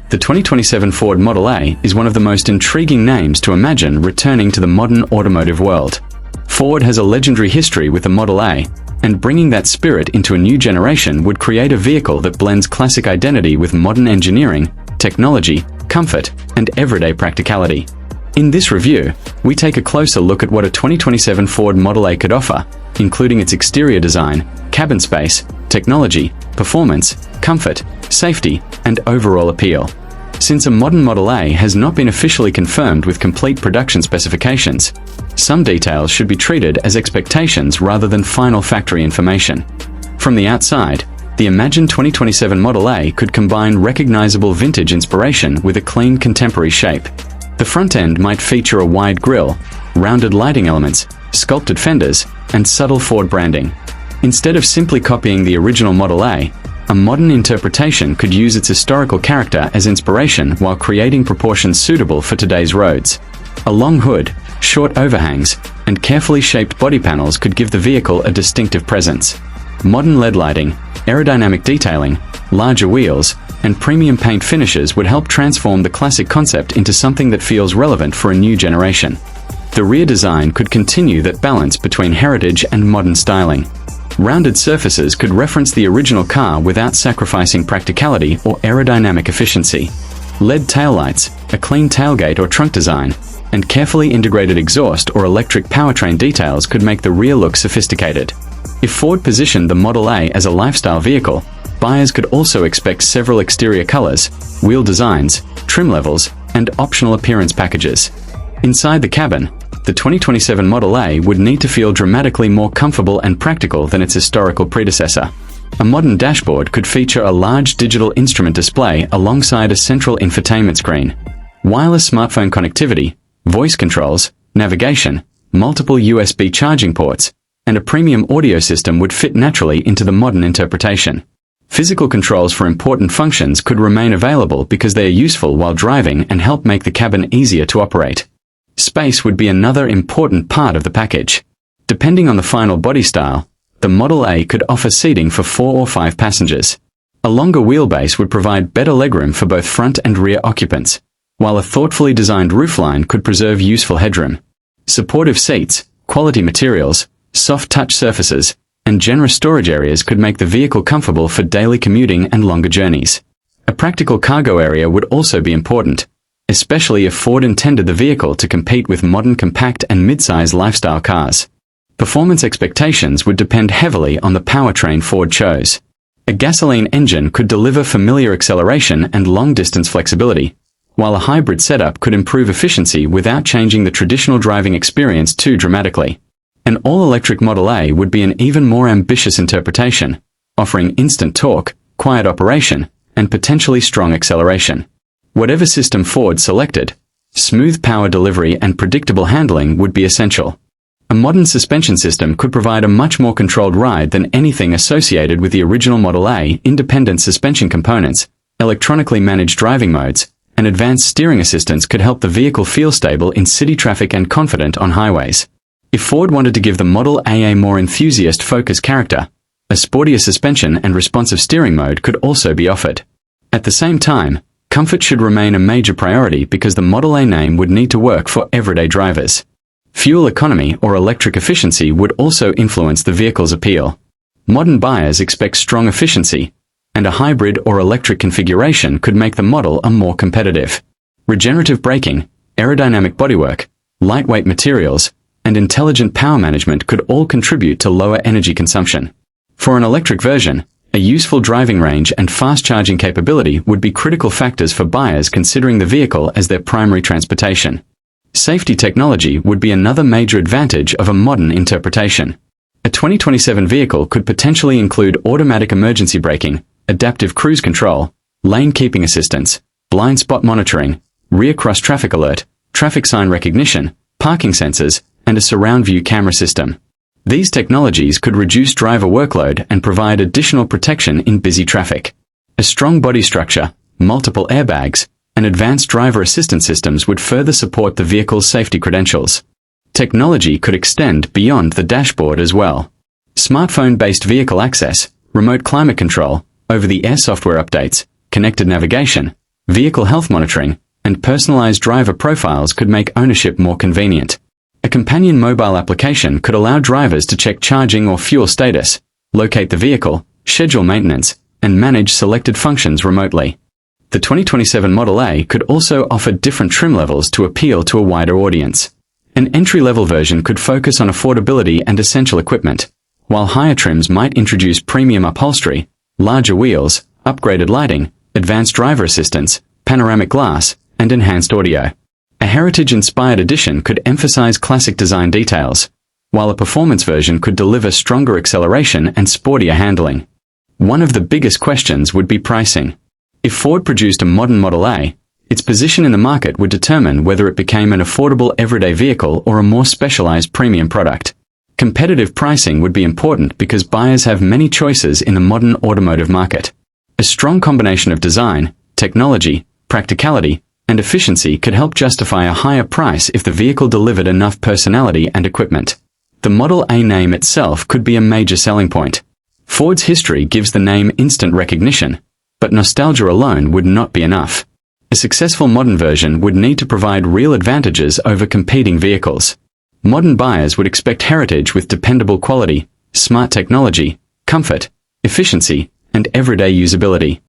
The 2027 Ford Model A is one of the most intriguing names to imagine returning to the modern automotive world. Ford has a legendary history with the Model A, and bringing that spirit into a new generation would create a vehicle that blends classic identity with modern engineering, technology, comfort, and everyday practicality. In this review, we take a closer look at what a 2027 Ford Model A could offer, including its exterior design, cabin space, technology, performance, comfort, safety, and overall appeal. Since a modern Model A has not been officially confirmed with complete production specifications, some details should be treated as expectations rather than final factory information. From the outside, the imagined 2027 Model A could combine recognizable vintage inspiration with a clean contemporary shape. The front end might feature a wide grille, rounded lighting elements, sculpted fenders, and subtle Ford branding. Instead of simply copying the original Model A, a modern interpretation could use its historical character as inspiration while creating proportions suitable for today's roads. A long hood, short overhangs, and carefully shaped body panels could give the vehicle a distinctive presence. Modern LED lighting, aerodynamic detailing, larger wheels, and premium paint finishes would help transform the classic concept into something that feels relevant for a new generation. The rear design could continue that balance between heritage and modern styling. Rounded surfaces could reference the original car without sacrificing practicality or aerodynamic efficiency. LED taillights, a clean tailgate or trunk design, and carefully integrated exhaust or electric powertrain details could make the rear look sophisticated. If Ford positioned the Model A as a lifestyle vehicle, buyers could also expect several exterior colors, wheel designs, trim levels, and optional appearance packages. Inside the cabin, the 2027 Model A would need to feel dramatically more comfortable and practical than its historical predecessor. A modern dashboard could feature a large digital instrument display alongside a central infotainment screen. Wireless smartphone connectivity, voice controls, navigation, multiple USB charging ports, and a premium audio system would fit naturally into the modern interpretation. Physical controls for important functions could remain available because they are useful while driving and help make the cabin easier to operate. Space would be another important part of the package. Depending on the final body style, the Model A could offer seating for 4 or 5 passengers. A longer wheelbase would provide better legroom for both front and rear occupants, while a thoughtfully designed roofline could preserve useful headroom. Supportive seats, quality materials, soft touch surfaces, and generous storage areas could make the vehicle comfortable for daily commuting and longer journeys. A practical cargo area would also be important, especially if Ford intended the vehicle to compete with modern compact and mid-size lifestyle cars. Performance expectations would depend heavily on the powertrain Ford chose. A gasoline engine could deliver familiar acceleration and long-distance flexibility, while a hybrid setup could improve efficiency without changing the traditional driving experience too dramatically. An all-electric Model A would be an even more ambitious interpretation, offering instant torque, quiet operation, and potentially strong acceleration. Whatever system Ford selected, smooth power delivery and predictable handling would be essential. A modern suspension system could provide a much more controlled ride than anything associated with the original Model A. Independent suspension components, electronically managed driving modes, and advanced steering assistance could help the vehicle feel stable in city traffic and confident on highways. If Ford wanted to give the Model A more enthusiast-focused character, a sportier suspension and responsive steering mode could also be offered. At the same time, comfort should remain a major priority because the Model A name would need to work for everyday drivers. Fuel economy or electric efficiency would also influence the vehicle's appeal. Modern buyers expect strong efficiency, and a hybrid or electric configuration could make the model more competitive. Regenerative braking, aerodynamic bodywork, lightweight materials, and intelligent power management could all contribute to lower energy consumption. For an electric version, a useful driving range and fast charging capability would be critical factors for buyers considering the vehicle as their primary transportation. Safety technology would be another major advantage of a modern interpretation. A 2027 vehicle could potentially include automatic emergency braking, adaptive cruise control, lane keeping assistance, blind spot monitoring, rear cross traffic alert, traffic sign recognition, parking sensors, and a surround view camera system. These technologies could reduce driver workload and provide additional protection in busy traffic. A strong body structure, multiple airbags, and advanced driver assistance systems would further support the vehicle's safety credentials. Technology could extend beyond the dashboard as well. Smartphone-based vehicle access, remote climate control, over-the-air software updates, connected navigation, vehicle health monitoring, and personalized driver profiles could make ownership more convenient. A companion mobile application could allow drivers to check charging or fuel status, locate the vehicle, schedule maintenance, and manage selected functions remotely. The 2027 Model A could also offer different trim levels to appeal to a wider audience. An entry-level version could focus on affordability and essential equipment, while higher trims might introduce premium upholstery, larger wheels, upgraded lighting, advanced driver assistance, panoramic glass, and enhanced audio. A heritage-inspired edition could emphasize classic design details, while a performance version could deliver stronger acceleration and sportier handling. One of the biggest questions would be pricing. If Ford produced a modern Model A, its position in the market would determine whether it became an affordable everyday vehicle or a more specialized premium product. Competitive pricing would be important because buyers have many choices in the modern automotive market. A strong combination of design, technology, practicality, and efficiency could help justify a higher price if the vehicle delivered enough personality and equipment. The Model A name itself could be a major selling point. Ford's history gives the name instant recognition, but nostalgia alone would not be enough. A successful modern version would need to provide real advantages over competing vehicles. Modern buyers would expect heritage with dependable quality, smart technology, comfort, efficiency, and everyday usability.